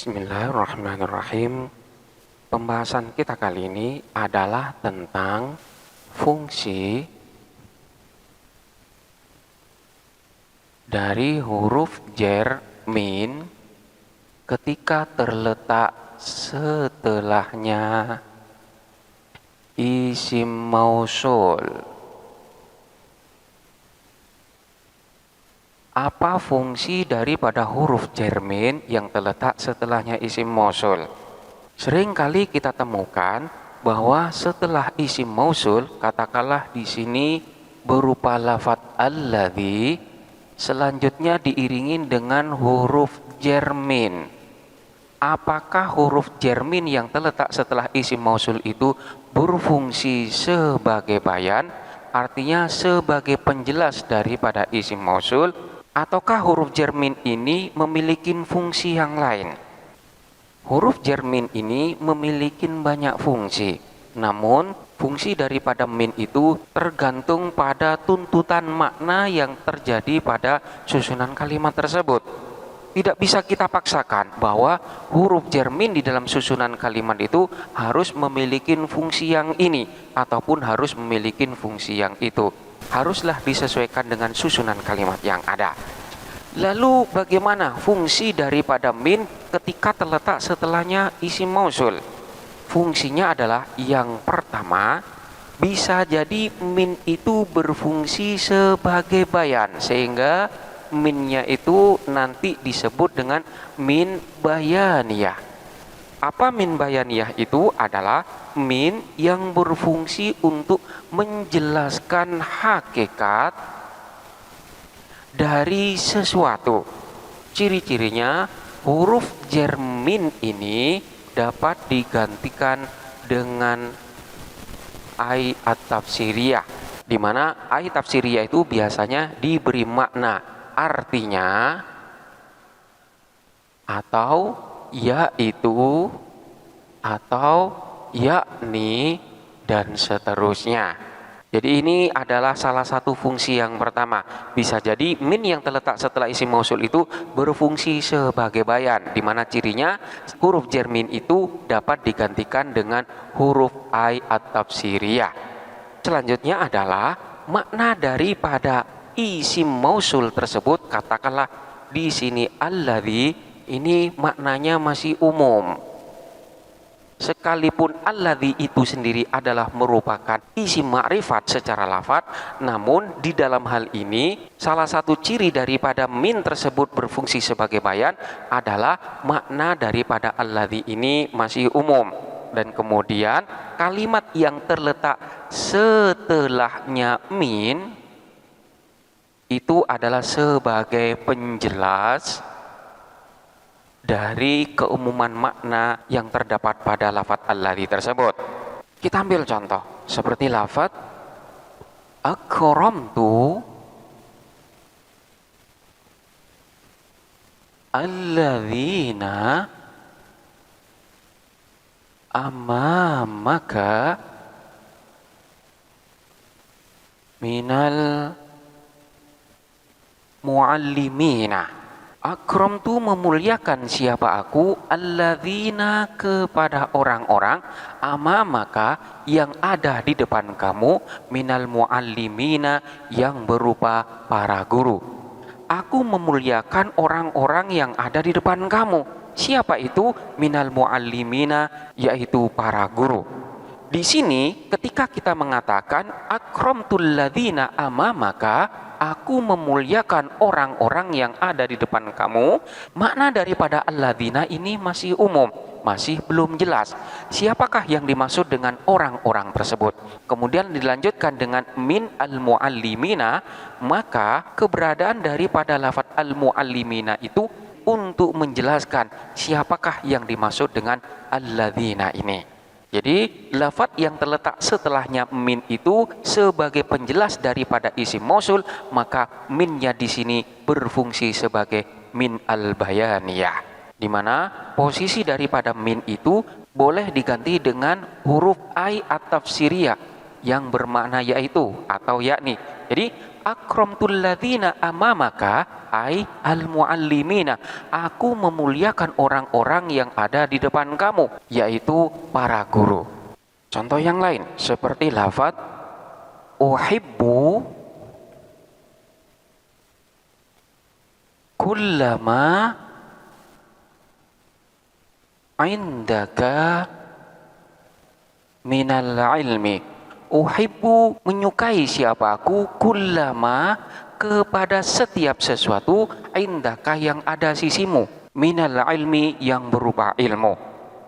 Bismillahirrahmanirrahim. Pembahasan kita kali ini adalah tentang fungsi dari huruf jar min ketika terletak setelahnya isim mausul. Apa fungsi daripada huruf jar min yang terletak setelahnya isim mausul? Sering kali kita temukan bahwa setelah isim mausul, katakanlah di sini berupa lafadz alladzi, selanjutnya diiringi dengan huruf jar min. Apakah huruf jar min yang terletak setelah isim mausul itu berfungsi sebagai bayan, artinya sebagai penjelas daripada isim mausul, ataukah huruf jar min ini memiliki fungsi yang lain? Huruf jar min ini memiliki banyak fungsi, namun fungsi daripada min itu tergantung pada tuntutan makna yang terjadi pada susunan kalimat tersebut. Tidak bisa kita paksakan bahwa huruf jar min di dalam susunan kalimat itu harus memiliki fungsi yang ini ataupun harus memiliki fungsi yang itu. Haruslah disesuaikan dengan susunan kalimat yang ada. Lalu bagaimana fungsi daripada min ketika terletak setelahnya isim mausul? Fungsinya adalah yang pertama, bisa jadi min itu berfungsi sebagai bayan, sehingga minnya itu nanti disebut dengan min bayaniyah. Apa min bayaniyah itu? Adalah min yang berfungsi untuk menjelaskan hakikat dari sesuatu. Ciri-cirinya, huruf jar min ini dapat digantikan dengan ai at-tafsiriyah, di mana ai tafsiriyah itu biasanya diberi makna artinya atau yaitu atau yakni dan seterusnya. Jadi ini adalah salah satu fungsi yang pertama. Bisa jadi min yang terletak setelah isim mausul itu berfungsi sebagai bayan, di mana cirinya huruf jar min itu dapat digantikan dengan huruf ai at-tafsiriyah. Selanjutnya adalah makna daripada isim mausul tersebut. Katakanlah di sini alladzi, ini maknanya masih umum. Sekalipun alladzi itu sendiri adalah merupakan isim ma'rifat secara lafadz, namun di dalam hal ini salah satu ciri daripada min tersebut berfungsi sebagai bayan adalah makna daripada alladzi ini masih umum. Dan kemudian kalimat yang terletak setelahnya min itu adalah sebagai penjelas dari keumuman makna yang terdapat pada lafadz alladzi tersebut. Kita ambil contoh seperti lafadz akramtu alladzina amamaka minal muallimina. Akram tu memuliakan siapa aku, alladzina kepada orang-orang, amamaka yang ada di depan kamu, minal muallimina yang berupa para guru. Aku memuliakan orang-orang yang ada di depan kamu. Siapa itu? Minal muallimina, yaitu para guru. Di sini ketika kita mengatakan akramtul ladzina amamaka, aku memuliakan orang-orang yang ada di depan kamu, makna daripada alladzina ini masih umum, masih belum jelas. Siapakah yang dimaksud dengan orang-orang tersebut? Kemudian dilanjutkan dengan min al-muallimina, maka keberadaan daripada lafadz al-muallimina itu untuk menjelaskan siapakah yang dimaksud dengan alladzina ini. Jadi lafadz yang terletak setelahnya min itu sebagai penjelas daripada isim mausul, maka minnya di sini berfungsi sebagai min al-bayaniyah, di mana posisi daripada min itu boleh diganti dengan huruf ai at-tafsiriyah yang bermakna yaitu atau yakni. Jadi akramtul ladzina amamaka ai al-muallimina. Aku memuliakan orang-orang yang ada di depan kamu, yaitu para guru. Contoh yang lain seperti lafaz uhibbu kullama indaka minal ilmi. Uhibbu, menyukai siapa aku, kullama, kepada setiap sesuatu, indaka, yang ada sisimu, minal ilmi, yang berupa ilmu.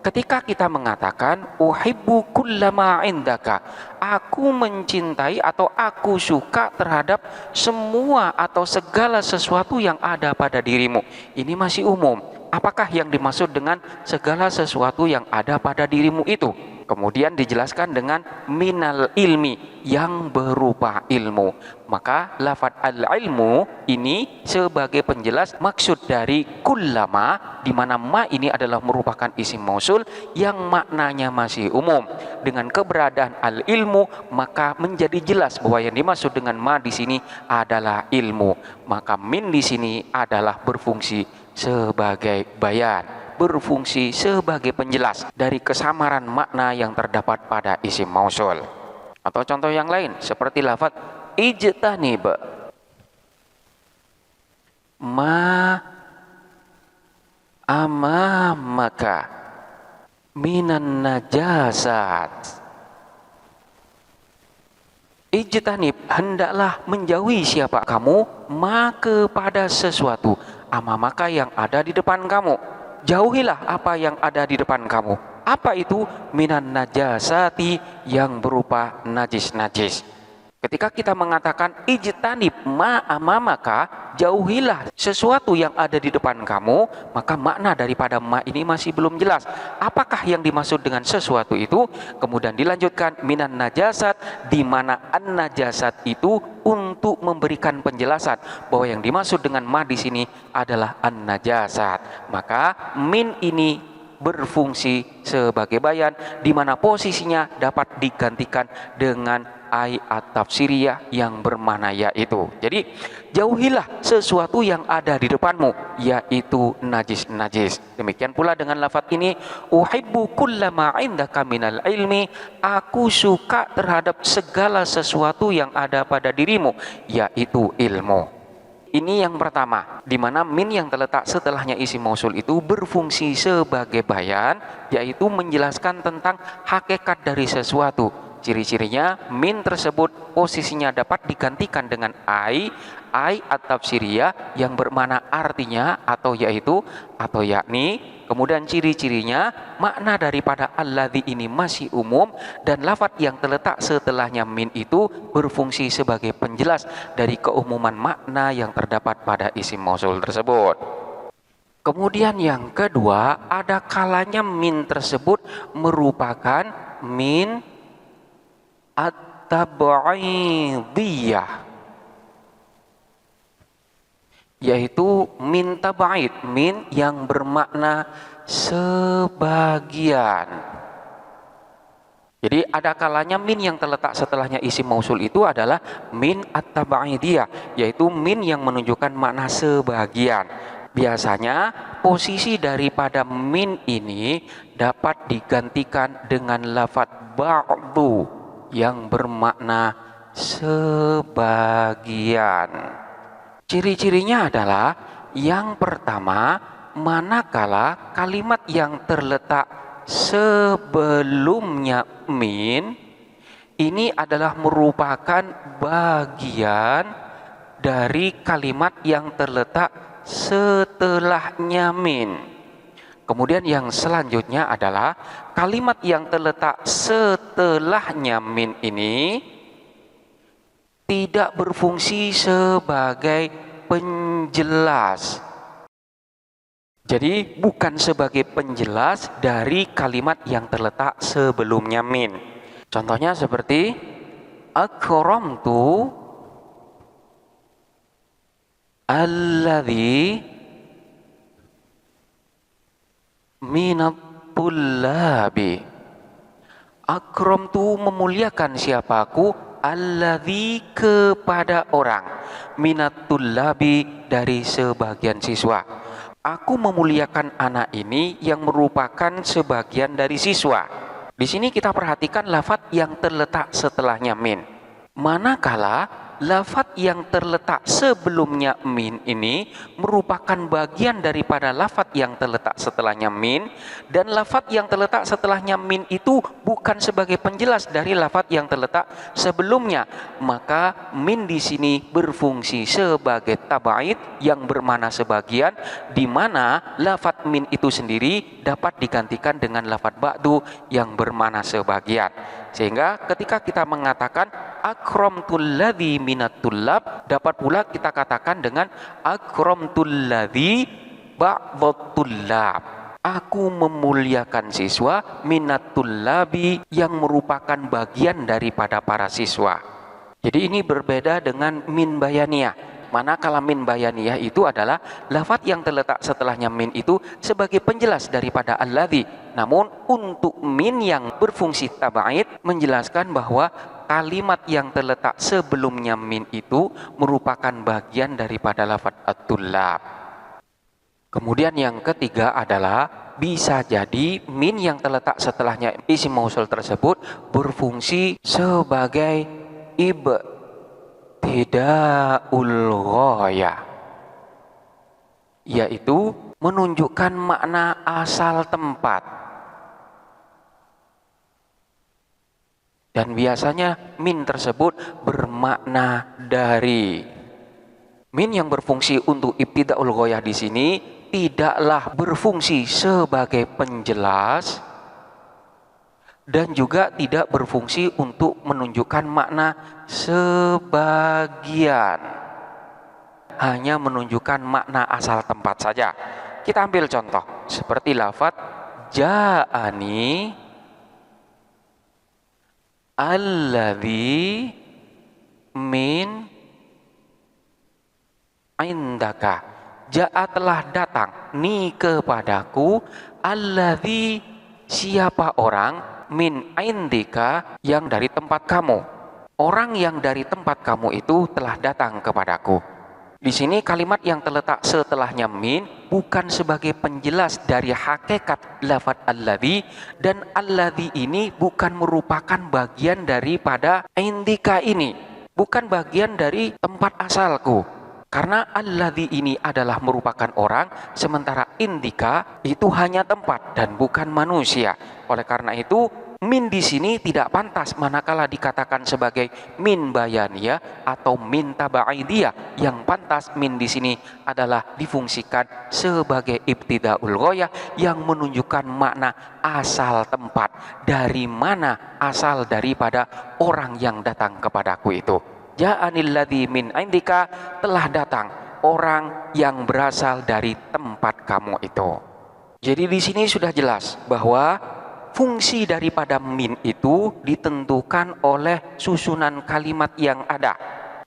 Ketika kita mengatakan uhibbu kullama indaka, aku mencintai atau aku suka terhadap semua atau segala sesuatu yang ada pada dirimu, ini masih umum. Apakah yang dimaksud dengan segala sesuatu yang ada pada dirimu itu? Kemudian dijelaskan dengan minal ilmi, yang berupa ilmu. Maka lafaz al-ilmu ini sebagai penjelas maksud dari kullama, di mana ma ini adalah merupakan isim mausul yang maknanya masih umum. Dengan keberadaan al-ilmu, maka menjadi jelas bahwa yang dimaksud dengan ma di sini adalah ilmu. Maka min di sini adalah berfungsi sebagai bayan, berfungsi sebagai penjelas dari kesamaran makna yang terdapat pada isim mausul. Atau contoh yang lain seperti lafaz ijtanib ma amamaka minan najasat. Ijtanib, hendaklah menjauhi siapa kamu, ma, kepada sesuatu, amamaka, yang ada di depan kamu. Jauhilah apa yang ada di depan kamu. Apa itu? Minan najasati, yang berupa najis-najis. Ketika kita mengatakan ijtanib ma amamaka, jauhilah sesuatu yang ada di depan kamu, maka makna daripada ma ini masih belum jelas. Apakah yang dimaksud dengan sesuatu itu? Kemudian dilanjutkan minan najasat, di mana an najasat itu untuk memberikan penjelasan bahwa yang dimaksud dengan ma di sini adalah an najasat. Maka min ini berfungsi sebagai bayan, di mana posisinya dapat digantikan dengan ai at-tafsiriyah yang bermakna yaitu. Jadi jauhilah sesuatu yang ada di depanmu, yaitu najis-najis. Demikian pula dengan lafaz ini, uhibbu kullama indaka minal ilmi, aku suka terhadap segala sesuatu yang ada pada dirimu, yaitu ilmu. Ini yang pertama, di mana min yang terletak setelahnya isim mausul itu berfungsi sebagai bayan, yaitu menjelaskan tentang hakikat dari sesuatu. Ciri-cirinya min tersebut posisinya dapat digantikan dengan ai at-tafsiriyah yang bermakna artinya atau yaitu atau yakni. Kemudian ciri-cirinya makna daripada alladzi ini masih umum, dan lafaz yang terletak setelahnya min itu berfungsi sebagai penjelas dari keumuman makna yang terdapat pada isim mausul tersebut. Kemudian yang kedua, ada kalanya min tersebut merupakan min at-tabaidiyah, yaitu min tabaid, min yang bermakna sebagian. Jadi ada kalanya min yang terletak setelahnya isim mausul itu adalah min at-tabaidiyah, yaitu min yang menunjukkan makna sebagian. Biasanya posisi daripada min ini dapat digantikan dengan lafaz ba'du yang bermakna sebagian. Ciri-cirinya adalah yang pertama, manakala kalimat yang terletak sebelumnya min ini adalah merupakan bagian dari kalimat yang terletak setelahnya min. Kemudian yang selanjutnya adalah kalimat yang terletak setelahnya min ini tidak berfungsi sebagai penjelas. Jadi bukan sebagai penjelas dari kalimat yang terletak sebelumnya min. Contohnya seperti akramtu alladzi minat tullabi. Akramtu, memuliakan siapa aku, alladzi kepada orang, minatul labi dari sebagian siswa. Aku memuliakan anak ini yang merupakan sebagian dari siswa. Di sini kita perhatikan lafadz yang terletak setelahnya min. Manakala lafadz yang terletak sebelumnya min ini merupakan bagian daripada lafadz yang terletak setelahnya min, dan lafadz yang terletak setelahnya min itu bukan sebagai penjelas dari lafadz yang terletak sebelumnya, maka min di sini berfungsi sebagai tabaid yang bermakna sebagian, di mana lafadz min itu sendiri dapat digantikan dengan lafadz ba'du yang bermakna sebagian. Sehingga ketika kita mengatakan akramtul ladzi minatul lab, dapat pula kita katakan dengan akramtul ladzi ba'dhatul lab. Aku memuliakan siswa minatul labi yang merupakan bagian daripada para siswa. Jadi ini berbeda dengan min bayaniyah. Manakala min bayaniyah itu adalah lafadz yang terletak setelahnya min itu sebagai penjelas daripada alladzi. Namun untuk min yang berfungsi tabaid menjelaskan bahwa kalimat yang terletak sebelumnya min itu merupakan bagian daripada lafadz at-tullab. Kemudian yang ketiga adalah bisa jadi min yang terletak setelahnya isim mausul tersebut berfungsi sebagai ibtidaul ghayah, yaitu menunjukkan makna asal tempat. Dan biasanya min tersebut bermakna dari. Min yang berfungsi untuk ibtidaul ghayah di sini tidaklah berfungsi sebagai penjelas dan juga tidak berfungsi untuk menunjukkan makna sebagian. Hanya menunjukkan makna asal tempat saja. Kita ambil contoh seperti lafadz ja'ani alladzi min indaka. Ja'a telah datang ni kepadaku, alladzi siapa orang, min indika yang dari tempat kamu. Orang yang dari tempat kamu itu telah datang kepadaku. Di sini kalimat yang terletak setelahnya min bukan sebagai penjelas dari hakikat lafadz alladzi, dan alladzi ini bukan merupakan bagian daripada indika ini, bukan bagian dari tempat asalku. Karena alladzi ini adalah merupakan orang, sementara indika itu hanya tempat dan bukan manusia. Oleh karena itu min di sini tidak pantas manakala dikatakan sebagai min bayaniyah atau min tabaidiyah. Yang pantas min di sini adalah difungsikan sebagai ibtidaul ghayah yang menunjukkan makna asal tempat, dari mana asal daripada orang yang datang kepadaku itu. Ja'anil ladzi min indika, telah datang orang yang berasal dari tempat kamu itu. Jadi di sini sudah jelas bahwa fungsi daripada min itu ditentukan oleh susunan kalimat yang ada.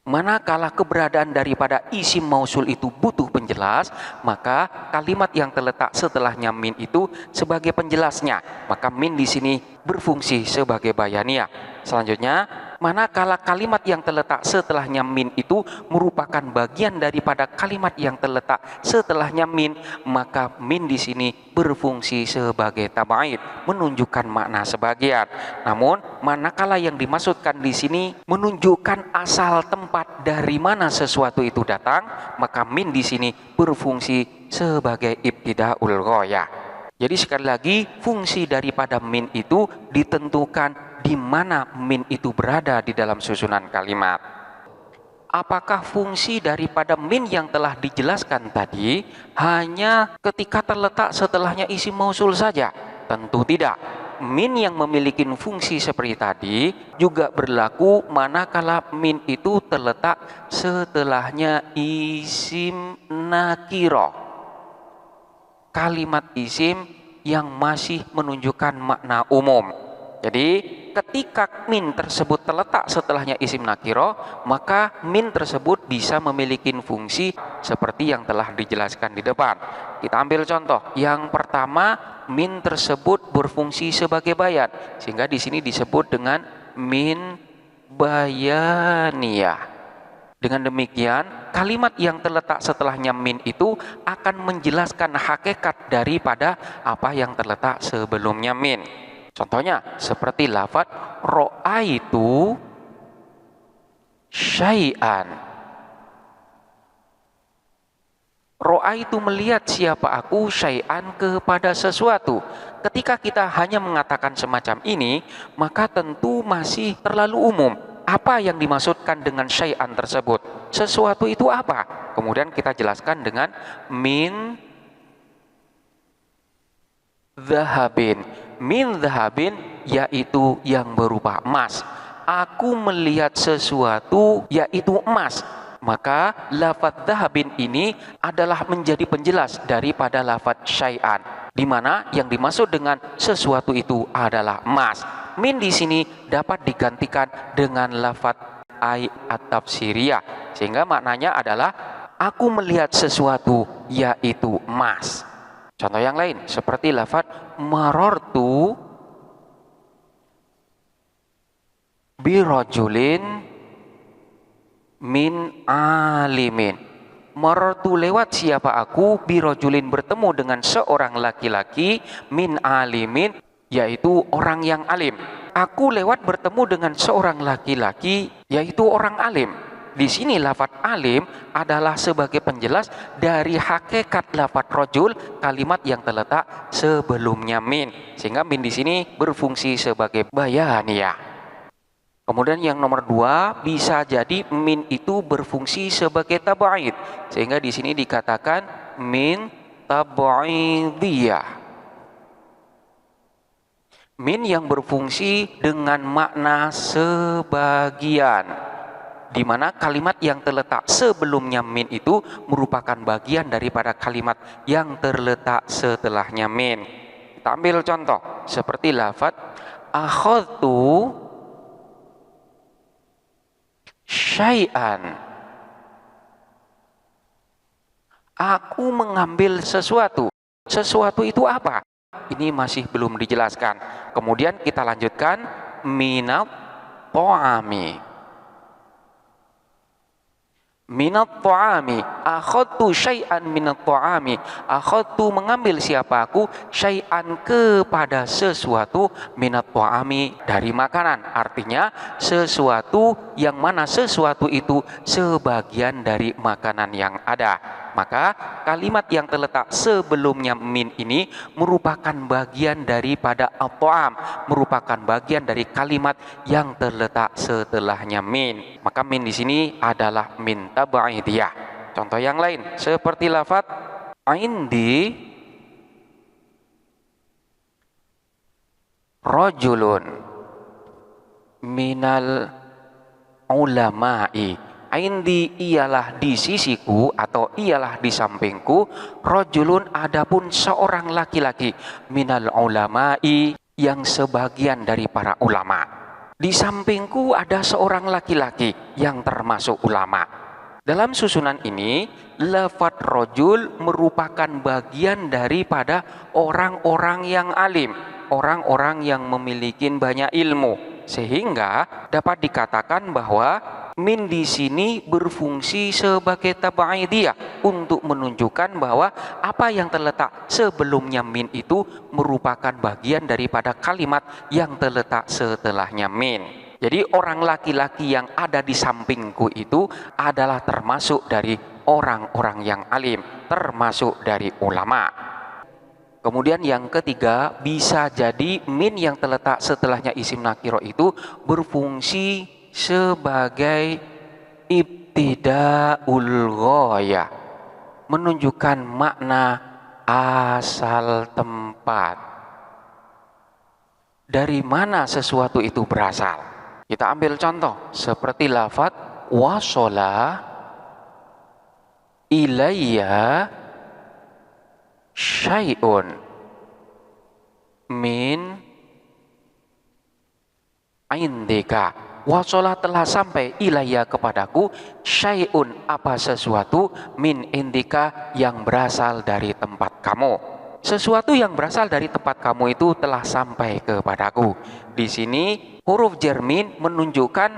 Manakala keberadaan daripada isim mausul itu butuh penjelas, maka kalimat yang terletak setelahnya min itu sebagai penjelasnya. Maka min di sini berfungsi sebagai bayaniyah. Selanjutnya, manakala kalimat yang terletak setelahnya min itu merupakan bagian daripada kalimat yang terletak setelahnya min, maka min di sini berfungsi sebagai tabaid, menunjukkan makna sebagian. Namun manakala yang dimaksudkan di sini menunjukkan asal tempat dari mana sesuatu itu datang, maka min di sini berfungsi sebagai ibtidaul ghayah. Jadi sekali lagi fungsi daripada min itu ditentukan di mana min itu berada di dalam susunan kalimat. Apakah fungsi daripada min yang telah dijelaskan tadi hanya ketika terletak setelahnya isim mausul saja? Tentu tidak. Min yang memiliki fungsi seperti tadi juga berlaku manakala min itu terletak setelahnya isim nakiro, kalimat isim yang masih menunjukkan makna umum. Jadi ketika min tersebut terletak setelahnya isim nakiro, maka min tersebut bisa memiliki fungsi seperti yang telah dijelaskan di depan. Kita ambil contoh. Yang pertama, min tersebut berfungsi sebagai bayan, sehingga di sini disebut dengan min bayaniyah. Dengan demikian, kalimat yang terletak setelahnya min itu akan menjelaskan hakikat daripada apa yang terletak sebelumnya min. Contohnya, seperti lafaz ro'aitu syai'an. Ro'aitu melihat siapa aku syai'an kepada sesuatu. Ketika kita hanya mengatakan semacam ini, maka tentu masih terlalu umum. Apa yang dimaksudkan dengan syai'an tersebut? Sesuatu itu apa? Kemudian kita jelaskan dengan min dhahabin. Min dhahabin yaitu yang berupa emas. Aku melihat sesuatu yaitu emas. Maka lafadz dhahabin ini adalah menjadi penjelas daripada lafadz syai'an, di mana yang dimaksud dengan sesuatu itu adalah emas. Min di sini dapat digantikan dengan lafadz at-tafsiriyah, sehingga maknanya adalah aku melihat sesuatu yaitu emas. Contoh yang lain seperti lafadz marartu birajulin min alimin. Marartu lewat siapa aku birajulin bertemu dengan seorang laki-laki min alimin yaitu orang yang alim. Aku lewat bertemu dengan seorang laki-laki yaitu orang alim. Di sini lafaz alim adalah sebagai penjelas dari hakikat lafaz rajul, kalimat yang terletak sebelumnya min. Sehingga min di sini berfungsi sebagai bayaniyah. Kemudian yang nomor 2, bisa jadi min itu berfungsi sebagai tabaid. Sehingga di sini dikatakan min tabaidiyah. Min yang berfungsi dengan makna sebagian, di mana kalimat yang terletak sebelumnya min itu merupakan bagian daripada kalimat yang terletak setelahnya min. Kita ambil contoh seperti lafaz akhadtu syai'an. Aku mengambil sesuatu. Sesuatu itu apa? Ini masih belum dijelaskan. Kemudian kita lanjutkan minat ta'ami. Minat ta'ami, akhadtu syai'an minat ta'ami. Akhadtu mengambil siapa aku syai'an kepada sesuatu minat ta'ami dari makanan. Artinya sesuatu yang mana sesuatu itu sebagian dari makanan yang ada. Maka kalimat yang terletak sebelumnya min ini merupakan bagian daripada at-ta'am, merupakan bagian dari kalimat yang terletak setelahnya min. Maka min di sini adalah min tabaidiyah. Contoh yang lain seperti lafaz indi rajulun minal ulama'i. Indi ialah di sisiku atau ialah di sampingku, rajulun adapun seorang laki-laki minal ulama'i yang sebagian dari para ulama. Di sampingku ada seorang laki-laki yang termasuk ulama. Dalam susunan ini, lafadz rajul merupakan bagian daripada orang-orang yang alim, orang-orang yang memiliki banyak ilmu, sehingga dapat dikatakan bahwa min di sini berfungsi sebagai tabaidiyah untuk menunjukkan bahwa apa yang terletak sebelumnya min itu merupakan bagian daripada kalimat yang terletak setelahnya min. Jadi orang laki-laki yang ada di sampingku itu adalah termasuk dari orang-orang yang alim, termasuk dari ulama. Kemudian yang ketiga, bisa jadi min yang terletak setelahnya isim nakiro itu berfungsi sebagai ibtidaul ghayah, menunjukkan makna asal tempat, dari mana sesuatu itu berasal. Kita ambil contoh seperti lafaz wasala ilayya syai'un min indika. Wasala telah sampai ilayya kepadaku syai'un apa sesuatu min indika yang berasal dari tempat kamu. Sesuatu yang berasal dari tempat kamu itu telah sampai kepadaku. Di sini huruf jar min menunjukkan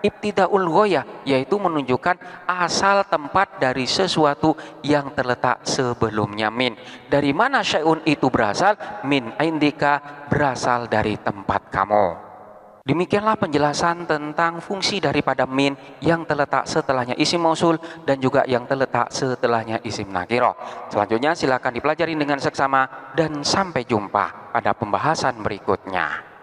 ibtidaul ghoyah, yaitu menunjukkan asal tempat dari sesuatu yang terletak sebelumnya min. Dari mana syai'un itu berasal? Min indika, berasal dari tempat kamu. Demikianlah penjelasan tentang fungsi daripada min yang terletak setelahnya isim mausul dan juga yang terletak setelahnya isim nakirah. Selanjutnya silakan dipelajari dengan seksama dan sampai jumpa pada pembahasan berikutnya.